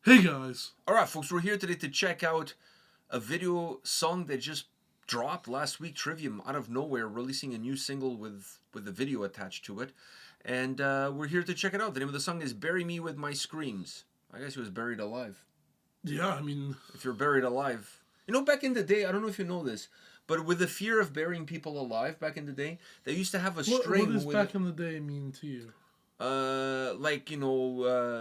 Hey guys! Alright folks, we're here today to check out a video song that just dropped last week, Trivium, out of nowhere, releasing a new single with a video attached to it. And we're here to check it out. The name of the song is Bury Me With My Screams. I guess he was buried alive. Yeah, I mean... If you're buried alive... You know, back in the day, I don't know if you know this, but with the fear of burying people alive back in the day, they used to have a string... What does back in the day mean to you?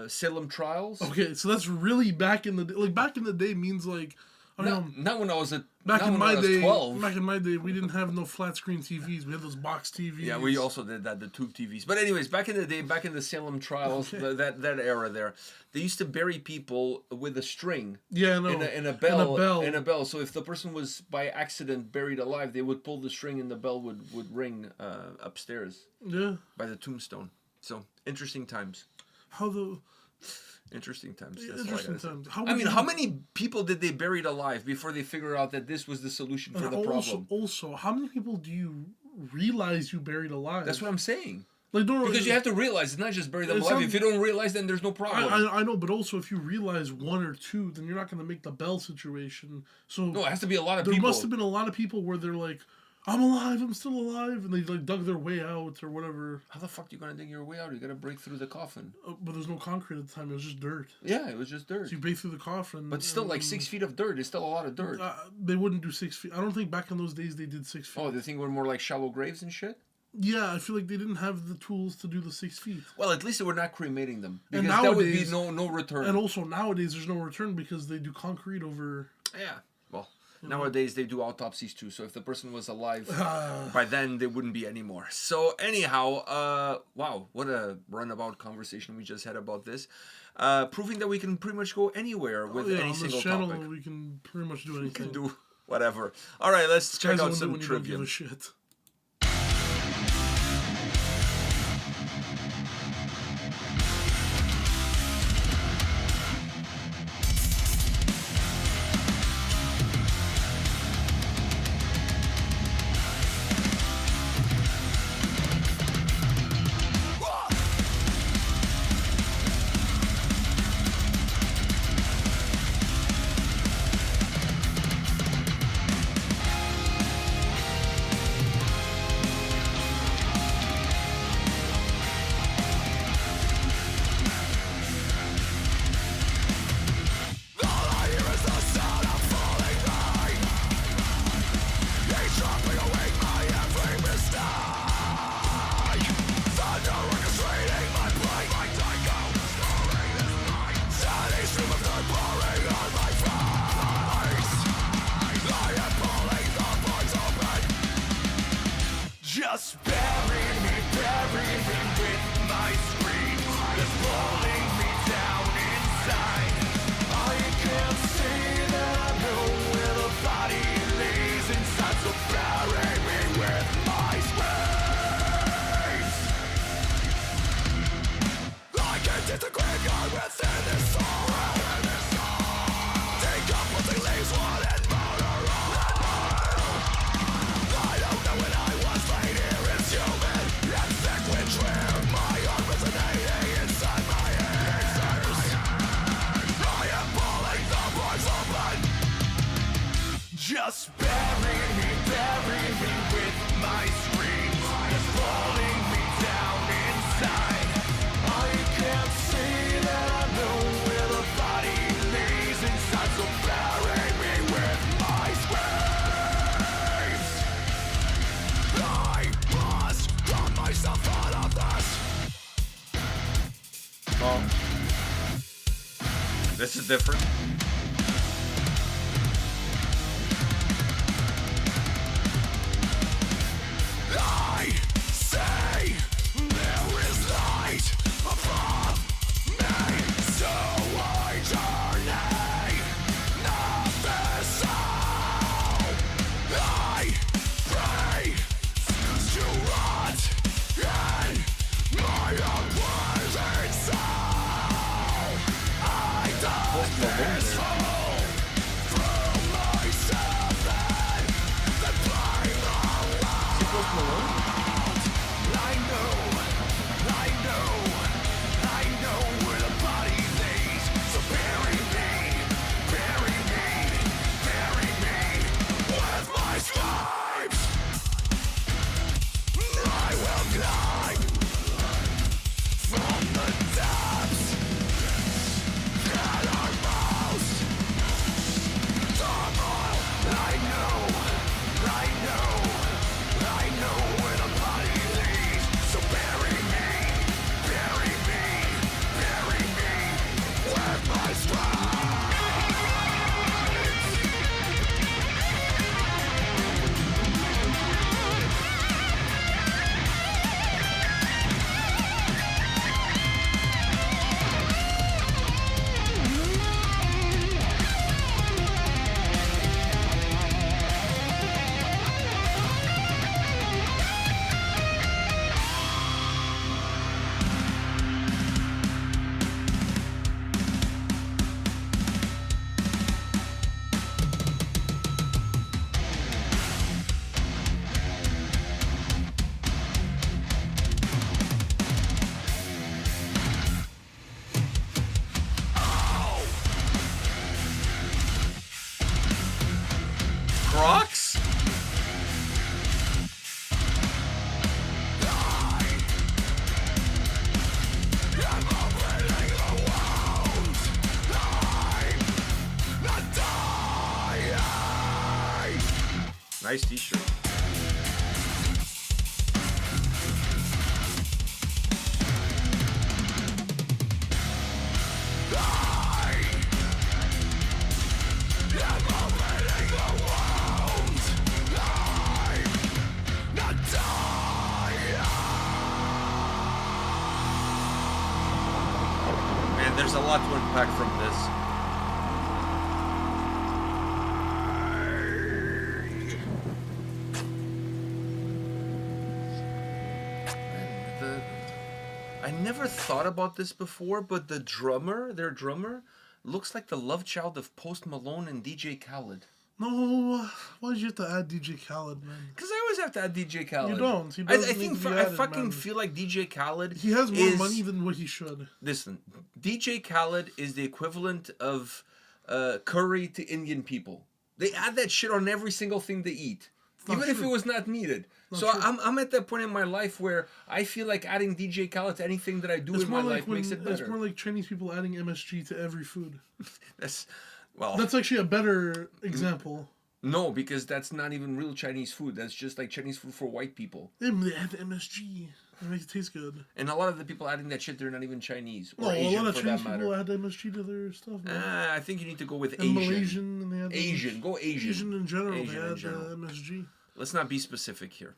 Salem trials. Okay, so that's really back in the day. Like, back in the day means like... Not when I was back in my day, 12. Back in my day, we didn't have no flat screen TVs. We had those box TVs. Yeah, we also did that, the tube TVs. But anyways, back in the day, back in the Salem trials, okay. that era there, they used to bury people with a string. Yeah, no. In a bell. So if the person was by accident buried alive, they would pull the string and the bell would ring upstairs. Yeah. By the tombstone. So interesting times. Interesting times. That's interesting times. How many people did they bury alive before they figured out that this was the solution for the problem? Also, how many people do you realize you buried alive? That's what I'm saying. Like, because you have to realize it's not just bury them alive. If you don't realize, then there's no problem. I know, but also if you realize one or two, then you're not going to make the bell situation. So no, it has to be a lot of people. There must have been a lot of people where they're like, I'm alive, I'm still alive, and they like dug their way out or whatever. How the fuck are you gonna dig your way out? You gotta break through the coffin. But there's no concrete at the time, it was just dirt. Yeah, it was just dirt. So you break through the coffin. But still, like 6 feet of dirt is still a lot of dirt. They wouldn't do 6 feet. I don't think back in those days they did 6 feet. Oh, they think we're more like shallow graves and shit? Yeah, I feel like they didn't have the tools to do the 6 feet. Well, at least they were not cremating them. Because that would be no return. And also nowadays there's no return because they do concrete over... Yeah. Nowadays, they do autopsies too, so if the person was alive, by then, they wouldn't be anymore. So anyhow, wow, what a runabout conversation we just had about this. Proving that we can pretty much go anywhere with any single channel, topic. We can pretty much do anything. We can do whatever. All right, let's check out some Trivium. Trivium. Give a shit. Just bury me with my screams. It's pulling me down inside. I can't see that I know where the body lays inside. So bury me with my screams. I can't hit the graveyard within this sorrow. Decomposing leaves one and murder all. I don't know when I was laid here, it's human and thick with drear. My heart resonating inside my ears. I am pulling the bars open. Just bury me with my screams. It's pulling me down inside. I can't see that I know where the body lays inside. So bury me with my screams. I must run myself out of this. Oh. This is different. I say there is light above me, so I journey nothing soul. I pray to rot in my own poison soul. I dug this hole through myself and then climb along. I know where the body lays. So bury Crocs? Nice t-shirt. Man, there's a lot to unpack from this. I never thought about this before, but the drummer, their drummer, looks like the love child of Post Malone and DJ Khaled. No, why did you have to add DJ Khaled, man? Because I always have to add DJ Khaled. You don't. He I doesn't need think to be I added, fucking man. feel like DJ Khaled. He has more is, money than what he should. Listen, DJ Khaled is the equivalent of curry to Indian people. They add that shit on every single thing they eat, not even if true. it was not needed. Not So true. I'm at that point in my life where I feel like adding DJ Khaled to anything that I do It's in my more like life makes it it's better. more like Chinese people adding MSG to every food. That's well, That's actually a better example. no, because that's not even real Chinese food. That's just like Chinese food for white people. They add MSG. They make it taste good. And a lot of the people adding that shit, they're not even Chinese or No, a Asian lot of for Chinese that people matter. add MSG to their stuff. Man. I think you need to go with And Asian. Malaysian, and they add Asian, go Asian. Asian in general, Asian in they add general. MSG. Let's not be specific here.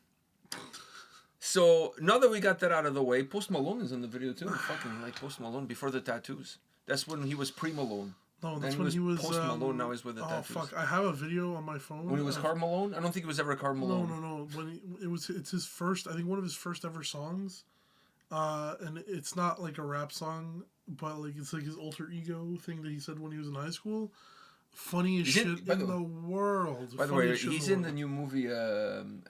So now that we got that out of the way, Post Malone is in the video too. Fucking like Post Malone before the tattoos. That's when he was pre-Malone. No, Then that's when he was Post Malone. Now he's with the oh tattoos. fuck! I have a video on my phone. When he was Car Malone, I don't think it was ever Car No, Malone. no. It's his first. I think one of his first ever songs. And it's not like a rap song, but like it's like his alter ego thing that he said when he was in high school. Funniest He's in- shit by in the- the world. By the way, Funniest shit he's in in the the new movie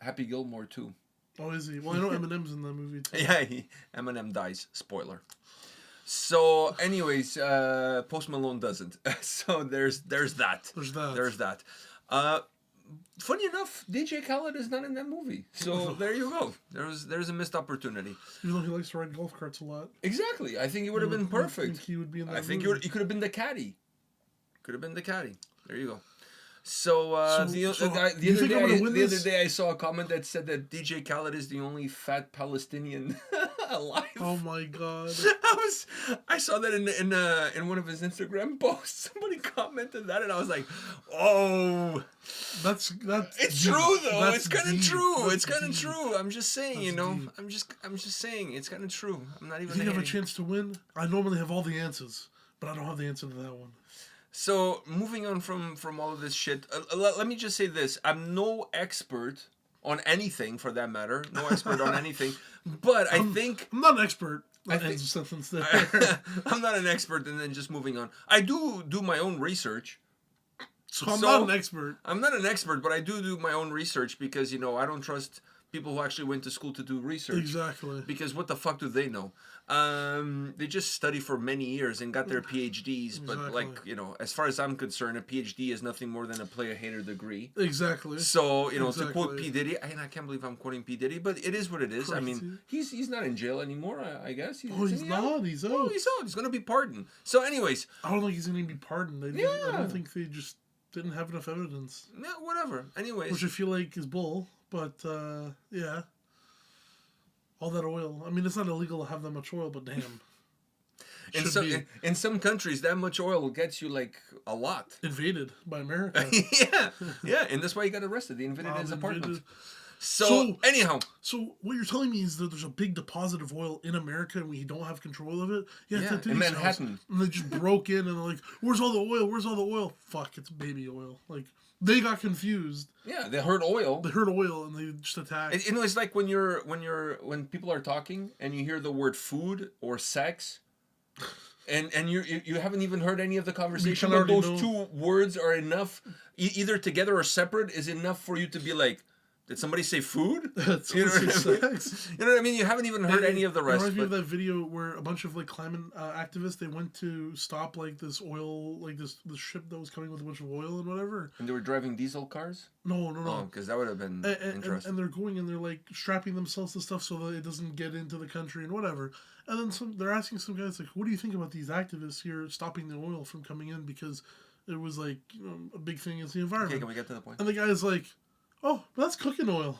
Happy Gilmore too. Oh, is he? Well, I know Eminem's in that movie too. Yeah, Eminem dies. Spoiler. So, anyways, Post Malone doesn't. So there's that. There's that. There's that. Funny enough, DJ Khaled is not in that movie. So there you go. There's a missed opportunity. Even though he likes to ride golf carts a lot. Exactly. I think he would have been I think perfect. he would be in that I think movie. he could have been the caddy. Could have been the caddy. There you go. So, So the you other think I'm gonna win the other this? day I saw a comment that said that DJ Khaled is the only fat Palestinian alive. Oh my god. I saw that in one of his Instagram posts. Somebody commented that, and I was like, "Oh, That's it's deep. true though. That's It's kind of deep. true. That's It's kind of deep. true. I'm just saying, you That's know. deep. I'm just saying, it's kind of true. I'm not You even. think I have a hating. chance to win? I normally have all the answers, but I don't have the answer to that one. So moving on from all of this shit, let me just say this: I'm no expert on anything, for that matter. No expert on anything, but I think I'm not an expert. I That think- ends the sentence there. I'm not an expert. And then just moving on, I do my own research. So I'm not an expert. I'm not an expert, but I do my own research because I don't trust people who actually went to school to do research. Exactly. Because what the fuck do they know? They just study for many years and got their PhDs. But Exactly. like, you know, as far as I'm concerned, a PhD is nothing more than a player-hater degree. Exactly. So, you know, to Exactly. quote P. Diddy, and I can't believe I'm quoting P. Diddy, but it is what it is. I mean, he's not in jail anymore, I guess. Oh, he's not. He's out. Oh, he's out. He's going to be pardoned. So anyways. I don't think he's going to be pardoned. I don't think they just didn't have enough evidence. Yeah, whatever. Anyways. Which I feel like is bull. But, yeah. All that oil. I mean, it's not illegal to have that much oil, but damn. In some countries, that much oil gets you like a lot. Invaded by America. yeah, and that's why he got arrested. They invaded his apartment. Invaded. So anyhow, so what you're telling me is that there's a big deposit of oil in America and we don't have control of it. Yeah, in Manhattan. And they just broke in and they're like, "Where's all the oil? Where's all the oil?" Fuck, it's baby oil. Like they got confused. Yeah, they heard oil. They heard oil and they just attacked. It's like when people are talking and you hear the word food or sex. And you haven't even heard any of the conversation, but those two words are enough, either together or separate, is enough for you to be like, did somebody say food? You know what I mean? You haven't even heard any of the rest. Reminds me of that video where a bunch of like climate activists, they went to stop like this oil, like this ship that was coming with a bunch of oil and whatever. And they were driving diesel cars? No. Because that would have been interesting. And they're going and they're like strapping themselves to stuff so that it doesn't get into the country and whatever. And then they're asking some guys like, "What do you think about these activists here stopping the oil from coming in because it was like a big thing against the environment?" Okay, can we get to the point? And the guy's like, "Oh, that's cooking oil.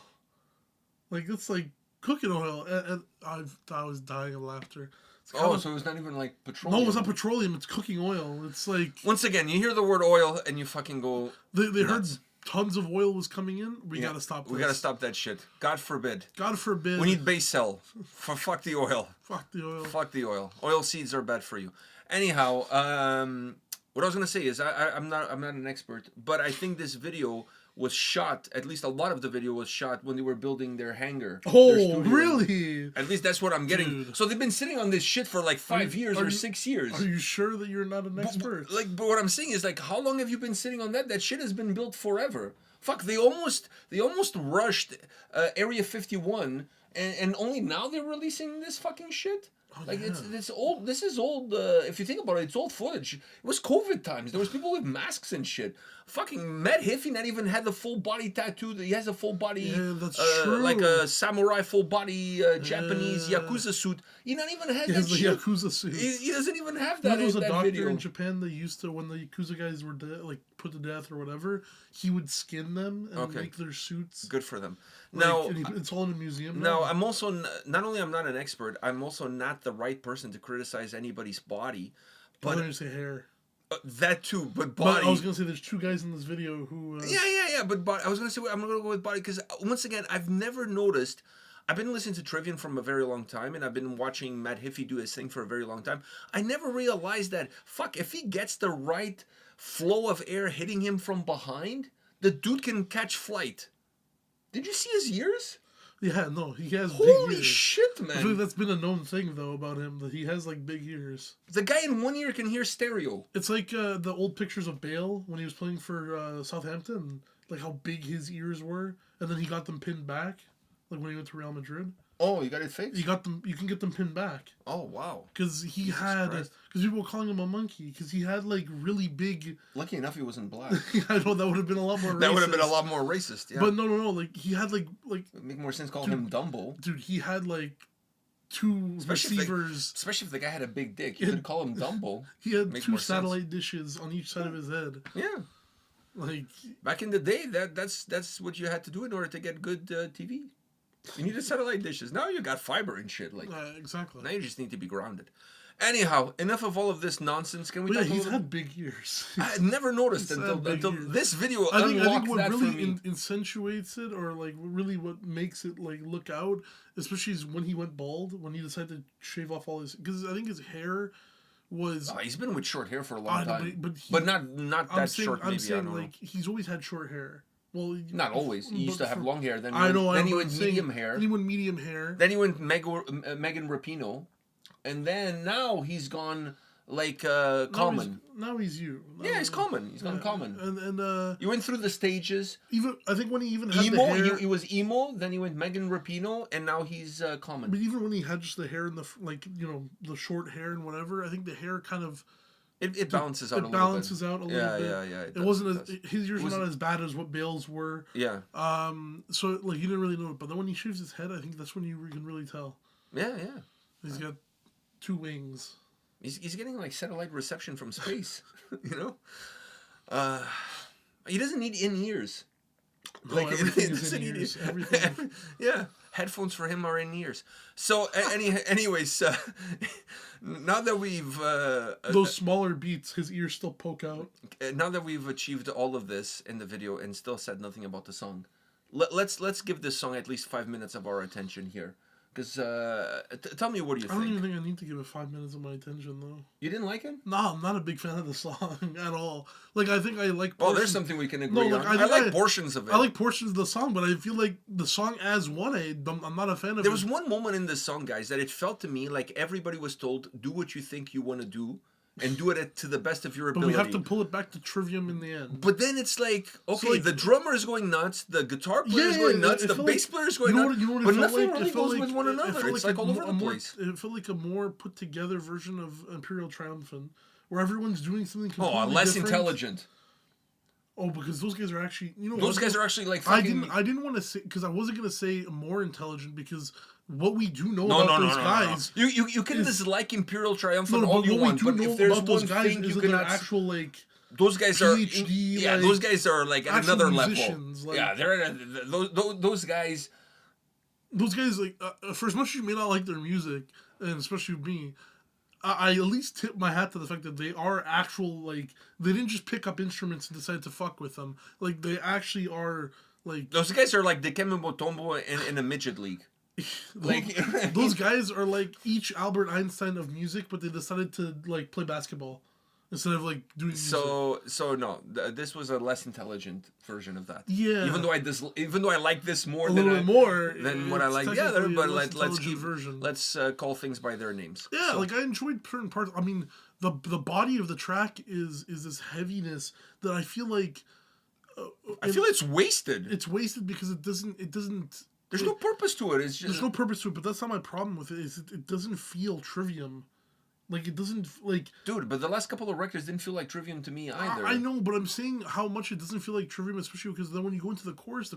Like it's like cooking oil." And I was dying of laughter. So it was not even like petroleum. No, it's not petroleum. It's cooking oil. It's like once again, you hear the word oil and you fucking go. They heard tons of oil was coming in. We gotta stop this. We gotta stop that shit. God forbid. God forbid. We need base cell. Fuck the oil. Fuck the oil. Fuck the oil. Oil seeds are bad for you. Anyhow, what I was gonna say is I'm not an expert, but I think this video was shot. At least a lot of the video was shot when they were building their hangar. Oh, really? At least that's what I'm getting. Dude. So they've been sitting on this shit for like 5 years or 6 years. Are you sure that you're not an expert? But what I'm saying is like, how long have you been sitting on that? That shit has been built forever. Fuck, they almost rushed Area 51, and only now they're releasing this fucking shit. It's old. This is old. If you think about it, it's old footage. It was COVID times. There was people with masks and shit. Fucking Matt Hiffy not even had the full body tattoo. He has a full body, that's true. like a samurai full body Japanese yakuza suit. He not even has that the shit. yakuza suit. He doesn't even have There that. was a that doctor video. in Japan that used to, when the yakuza guys were like put to death or whatever, he would skin them and make their suits. Good for them. Like, Now it's all in a museum. Now, I'm also not only I'm not an expert, I'm also not the right person to criticize anybody's body. But But I didn't say hair. that too, but body. But I was gonna say there's two guys in this video who. Yeah. But I was gonna say I'm gonna go with body because once again I've never noticed. I've been listening to Trivium from a very long time, and I've been watching Matt Hiffy do his thing for a very long time. I never realized that if he gets the right flow of air hitting him from behind, the dude can catch flight. Did you see his ears? Yeah, no, he has Holy big ears. shit, man. I feel like that's been a known thing though about him, that he has like big ears. The guy in one ear can hear stereo. It's like the old pictures of Bale when he was playing for Southampton, like how big his ears were, and then he got them pinned back, like when he went to Real Madrid. Oh, you got it fixed? You got them. You can get them pinned back. Oh, wow. Because because people were calling him a monkey, because he had like really big. Lucky enough he wasn't black. I know that would have been a lot more racist. That would have been a lot more racist, yeah. But no, like he had like. It'd make more sense calling him Dumbo. Dude, he had like two receivers. Especially if the guy had a big dick. You could call him Dumbo. He had two satellite dishes on each side of his head. Yeah. Like back in the day, that's what you had to do in order to get good TV. You needed satellite dishes. Now you got fiber and shit. Like exactly. Now you just need to be grounded. Anyhow, enough of all of this nonsense. Can we talk he's had big ears. I had never noticed until this video unlocked I think what that really for me. accentuates it, or like really what makes it like look out, especially is when he went bald, when he decided to shave off all his, because I think his hair was. Oh, he's been with short hair for a long time, but not that short. Maybe I'm saying I don't know. He's always had short hair. Well, not always. He used to have long hair. Then he went medium hair. Then he went medium hair. Then he went Megan Rapinoe, and then now he's gone Common. Now he's you. Now Yeah, he's Common. He's gone Common. And You went through the stages. even I think when he even had Emo. the hair, He was emo. Then he went Megan Rapinoe, and now he's Common. but even when he had just the hair and the short hair and whatever, I think the hair kind of It balances out a little bit. out a little bit. Yeah. It wasn't his ears were not as bad as what Bale's were. Yeah. So like you didn't really know it, but then when he shaves his head, I think that's when you can really tell. Yeah. He's got two wings. He's getting like satellite reception from space, you know. He doesn't need in-ears. No, everything is in ears. Everything. Yeah, headphones for him are in ears. So anyways, now that we've Those smaller beats, his ears still poke out. now that we've achieved all of this in the video and still said nothing about the song, let's give this song at least 5 minutes of our attention here. Because tell me, what do you I don't think? even think I need to give it 5 minutes of my attention though. You didn't like it? No, I'm not a big fan of the song at all. Like I think I like. Well, portions- there's something we can agree on. I think like portions of it. I like portions of the song, but I feel like the song as one, I'm not a fan of. There it. was one moment in this song, guys, that it felt to me like everybody was told, do what you think you want to do, and do it to the best of your But ability. we have to pull it back to Trivium in the end. But then it's like, okay, like- the drummer is going nuts, the guitar player is going nuts, it the felt bass like- player is going you know nuts, what, you know what it but felt nothing like? really It felt goes like- with one it another. felt It's like like all over the place. It felt like a more put together version of Imperial Triumphant, where everyone's doing something Oh, completely less different. intelligent. Oh, because those guys are actually, Those guys are actually like I fucking... didn't want to say, because I wasn't gonna say more intelligent, because what we do know No, about no, those no, guys. no. You can dislike Imperial Triumphant No, all but you what we want, do but know if there's about those one guys thing is you that they're cannot... actual like. Those guys are... PhD, Yeah, like, those guys are like at actual another musicians, level. like- Yeah, they're at those guys... Those guys, like, for as much as you may not like their music, and especially me, I at least tip my hat to the fact that they are actual, like, they didn't just pick up instruments and decide to fuck with them. Like, they actually are, like... Those guys are like Decomposing in a midget league. Like those guys are, like, each Albert Einstein of music, but they decided to, like, play basketball instead of, like, doing music. So no, this was a less intelligent version of that. Yeah. Even though I like this more a than little bit more than what I it's like. Yeah, technically a but less let's intelligent version. let's call things by their names. Yeah, So- like I enjoyed certain parts. I mean, the body of the track is this heaviness that I feel like I feel it's wasted. it's wasted because it doesn't. There's no purpose to it. It's just There's no purpose to it, but that's not my problem with it. Is it doesn't feel Trivium, like it doesn't like. dude. But the last couple of records didn't feel like Trivium to me either. I know, but I'm saying how much it doesn't feel like Trivium, especially because then when you go into the chorus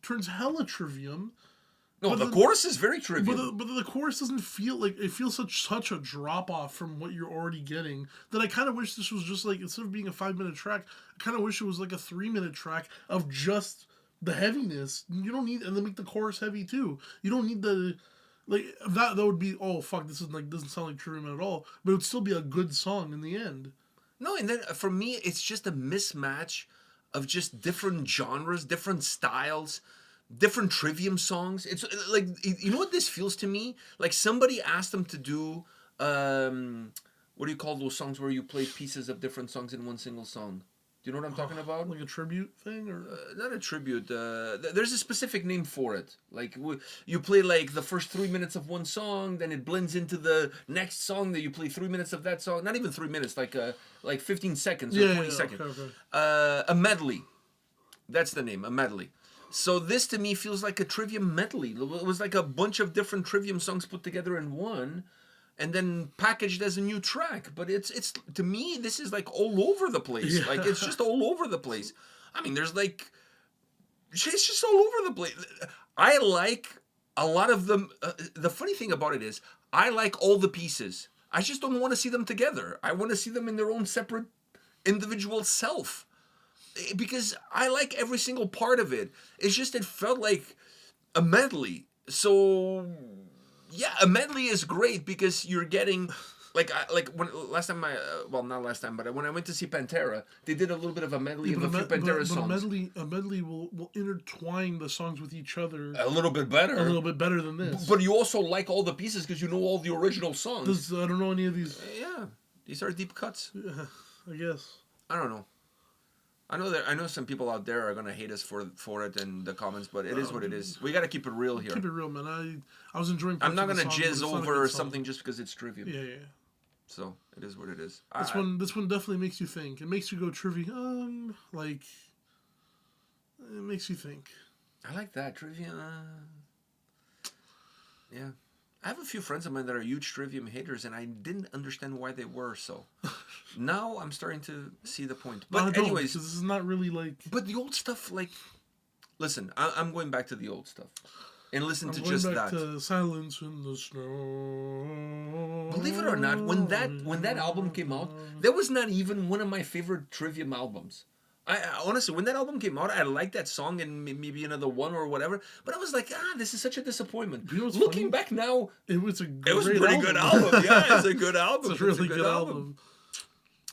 turns hella Trivium. No, but the the- chorus is very Trivium. But the chorus doesn't feel like it feels such a drop off from what you're already getting that I kind of wish this was just like instead of being a 5-minute track, I kind of wish it was like a 3-minute track of just the heaviness. You don't need and then make the chorus heavy too. You don't need the like that would be oh fuck this is like doesn't sound like Trivium at all, but it would still be a good song in the end. No, and then for me, it's just a mismatch of just different genres, different styles, different Trivium songs. It's like, you know what this feels to me? Like somebody asked them to do, what do you call those songs where you play pieces of different songs in one single song? Do you know what I'm talking about? Like a tribute thing or Not a tribute. There's a specific name for it. Like you play like the first 3 minutes of one song, then it blends into the next song. That you play 3 minutes of that song. Not even 3 minutes, like 15 seconds or 20 seconds. Okay. A medley. That's the name. A medley. So this to me feels like a Trivium medley. It was like a bunch of different Trivium songs put together in one, and then packaged as a new track. But it's to me this is like all over the place. Yeah. Like it's just all over the place. I mean, there's like it's just all over the place. I like a lot of them. The funny thing about it is I like all the pieces. I just don't want to see them together. I want to see them in their own separate individual self. Because I like every single part of it. It's just it felt like a medley. So yeah, a medley is great because you're getting like when last time not last time, but when I went to see Pantera, they did a little bit of a medley of a few Pantera songs. A medley will intertwine the songs with each other A little bit better. a little bit better than this. But you also like all the pieces because you know all the original songs. I don't know any of these. Yeah, these are deep cuts. I guess. I don't know. I know some people out there are gonna hate us for it in the comments, but it is what it is. We gotta keep it real here. Keep it real, man. I was enjoying. I'm not parts gonna of the song, but jizz it's not a over good song. something just because it's Trivium. Yeah. So it is what it is. This one definitely makes you think. It makes you go Trivium. Like, it makes you think. I like that Trivium. Yeah. I have a few friends of mine that are huge Trivium haters, and I didn't understand why they were. So now I'm starting to see the point. But No, anyways, because this is not really like. but the old stuff, like, listen, I'm going back to the old stuff, and listen to going just back that. to Silence in the Snow. Believe it or not, when that album came out, that was not even one of my favorite Trivium albums. I honestly, when that album came out, I liked that song and maybe another one or whatever. But I was like, this is such a disappointment. You know what's Looking funny? back now, It was a great pretty good album. Yeah, it's a good album. It's a really good album.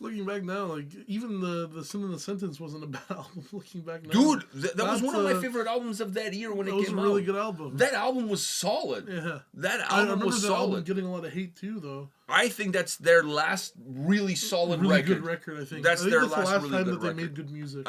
Looking back now, like even the Sin in the Sentence wasn't a bad album. Looking back now, Dude, that was one of my favorite albums of that year when it came out. That was a really good album. That album was solid. Yeah, that I album remember was that solid. album getting a lot of hate too, though. I think that's their last really solid Really record. good record, I think. That's I think their that's last the last really time good that they record. made good music.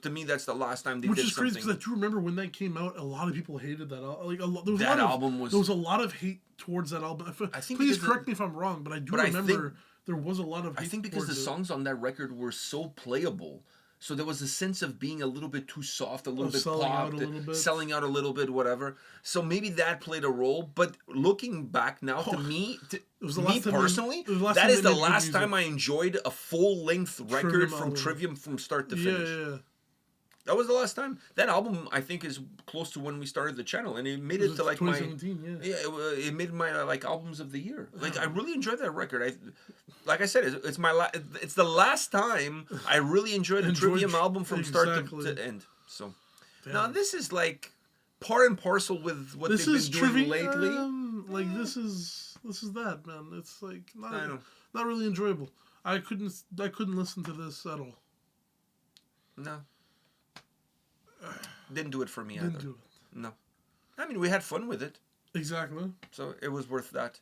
To me, that's the last time they Which did is crazy something. because I do remember when that came out, a lot of people hated that. Like there was That a lot album of, was- there was a lot of hate towards that album. I think Please because correct me if I'm wrong, but I do but I remember think- there was a lot of hate I think because the towards it. songs on that record were so playable. So there was a sense of being a little bit too soft, a little bit selling out popped, a little bit. selling out a little bit, whatever. So maybe that played a role. But looking back now, to me, was the me last time they- personally, it was the last that time is they the made good last music. time I enjoyed a full-length record Trivium from album. Trivium from start to Yeah, finish. yeah. That was the last time. That album, I think, is close to when we started the channel, and it made it to like my 2017, yeah. it made my like albums of the year. Like I really enjoyed that record. Like I said, it's it's the last time I really enjoyed a Enjoyed Trivium album from start exactly. to end. So Damn. now this is like part and parcel with what This they've is been doing Trivium. lately. Like this is that, man. It's like I know. not really enjoyable. I couldn't listen to this at all. No, didn't do it for me Didn't either. do it. No, I mean we had fun with it, Exactly. so it was worth that.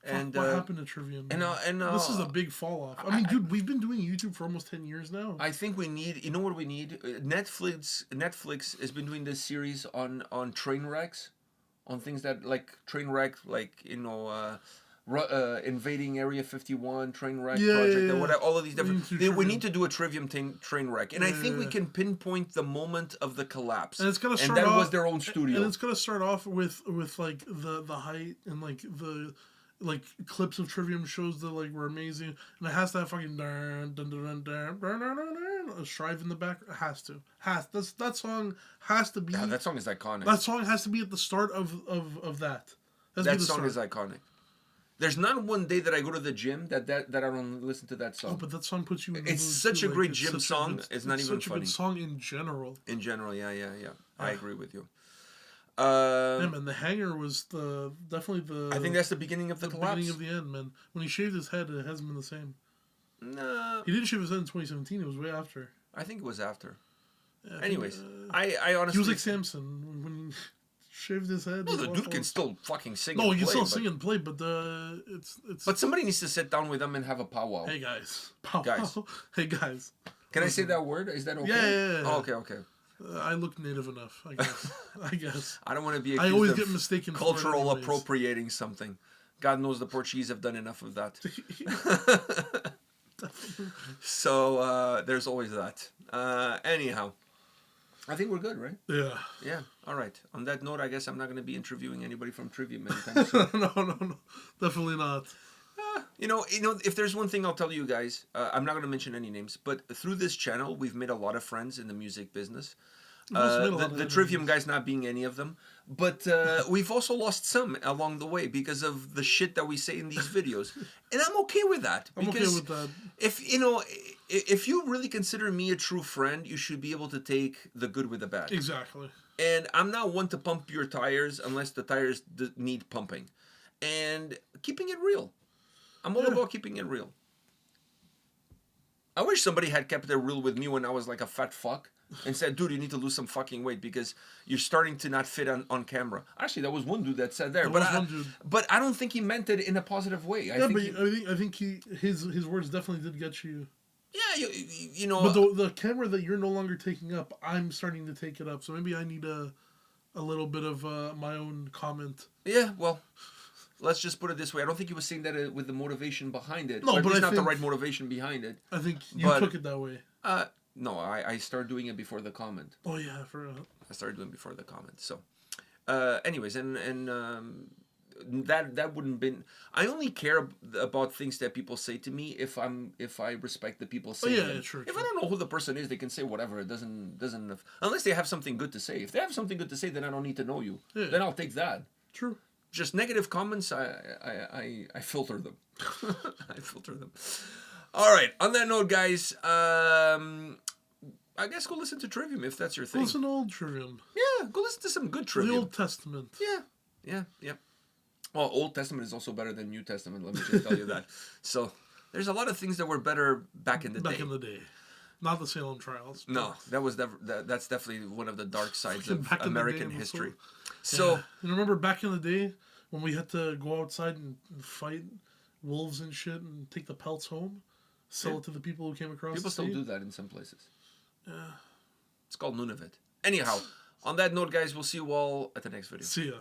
And what happened to Trivium? and, this is a big fall off. I mean, dude, we've been doing YouTube for almost 10 years now. I think we need. You know what we need? Netflix has been doing this series on train wrecks, on things that like train wreck, like invading Area 51, train wreck Yeah, project, yeah, or yeah. whatever. All of these different. We need to We need to do a Trivium train wreck, and I think we Yeah. can pinpoint the moment of the collapse. And it's gonna and start that off, was their own studio. And it's gonna start off with like the height and like the like clips of Trivium shows that like were amazing, and it has to have fucking a strive in the back. It has to that song has to be. Yeah, that song is iconic. That song has to be at the start of that. Has to be That the song start. is iconic. There's not one day that I go to the gym that I don't listen to that song. Oh, but that song puts you in the It's mood, such too. a Like, great it's gym such a song, good- it's not even such a funny. good song in general. In general, yeah. I agree with you. Yeah, man, the hanger was definitely the. I think that's the beginning of the collapse. beginning of the end, man. When he shaved his head, it hasn't been the same. No, He didn't shave his head in 2017. It was way after. I think it was after. Yeah, I think, Anyways, I honestly. he was like Samson when he shaved his head. No, he the walked dude can all- still fucking sing. No, and he can play, still but, sing and play, but it's. But somebody needs to sit down with him and have a powwow. Hey guys, Pow, Guys. pow. Hey guys. Can I say that word? Is that okay? Yeah. Oh, okay. I look native enough, I guess. I guess. I don't want to be I accused always of get mistaken for it cultural anyways. appropriating something. God knows the Portuguese have done enough of that. So there's always that. Anyhow, I think we're good, right? Yeah. Yeah. All right. On that note, I guess I'm not going to be interviewing anybody from Trivium anytime soon. No. Definitely not. You know, if there's one thing I'll tell you guys, I'm not going to mention any names, but through this channel, we've made a lot of friends in the music business. We've also made a lot of The enemies. Trivium guys not being any of them, but we've also lost some along the way because of the shit that we say in these videos, and I'm okay with that. I'm okay because with that. if you really consider me a true friend, you should be able to take the good with the bad. Exactly. And I'm not one to pump your tires unless the tires need pumping, and keeping it real. I'm all about keeping it real. I wish somebody had kept it real with me when I was like a fat fuck and said, dude, you need to lose some fucking weight because you're starting to not fit on camera. Actually, that was one dude that said there. But I don't think he meant it in a positive way. I think his words definitely did get you. Yeah, you know. But the camera that you're no longer taking up, I'm starting to take it up. So maybe I need a little bit of my own comment. Yeah, well, let's just put it this way. I don't think he was saying that with the motivation behind it. No, or at but least I not the think- right motivation behind it. I think you But- took it that way. No, I started doing it before the comment. Oh yeah, I forgot. I started doing it before the comment. So, anyways, and that wouldn't been. I only care about things that people say to me if I respect the people saying yeah, them. true, If true. I don't know who the person is, they can say whatever. It doesn't unless they have something good to say. If they have something good to say, then I don't need to know you. Yeah. Then I'll take that. True. Just negative comments, I filter them. I filter them. All right. On that note, guys, I guess go listen to Trivium if that's your thing. Listen to old Trivium. Yeah, go listen to some good The Trivium. Old Testament. Yeah. Well, Old Testament is also better than New Testament. Let me just tell you that. So there's a lot of things that were better back in the Back day. in the day. Not the Salem trials. No, that's definitely one of the dark sides of Back in the American day, history. So, So. yeah. And remember back in the day when we had to go outside and fight wolves and shit and take the pelts home, sell Yeah. it to the people who came across People the still sea? do that in some places. Yeah. It's called Nunavut. Anyhow, on that note, guys, we'll see you all at the next video. See ya.